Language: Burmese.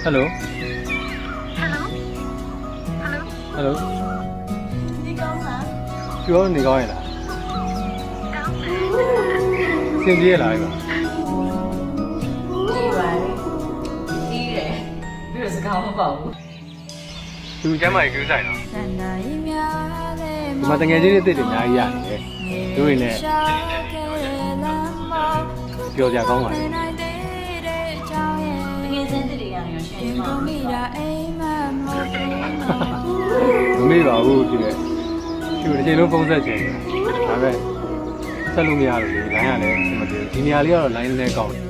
Hello. Hello. Hello. 你讲啥？ ပြောနေကောင်းရဲ့လား 讲谁？ စင်ပြေးလာပြီပါ 你来。你嘞？你是讲我宝物。 သူကျမ်းမာရေးကူးဆိုင်တော့ တန်တာရီများတဲ့ ဒီမှာတငယ်ချင်းတွေအစ်စ်တွေအများကြီးရတယ်သူတွေနဲ့ပြောကြကောင်းပါလေ နိုင်တဲ့ကြောင်းရဲ့ 那个真的两个选 ဒီ 嘛 ကို。မိတာအိမ်မမဟုတ်ဘူး မမေ့ပါဘူးဒီလေသူတစ်ချိန်လုံးပုံဆက်ချင်တယ်ဒါပဲဆက်လို့မရလို့လေလိုင်းရလည်းအဆင်မပြေဘူးဒီနေရာလေးကတော့လိုင်းနဲ့ကောင်းတယ်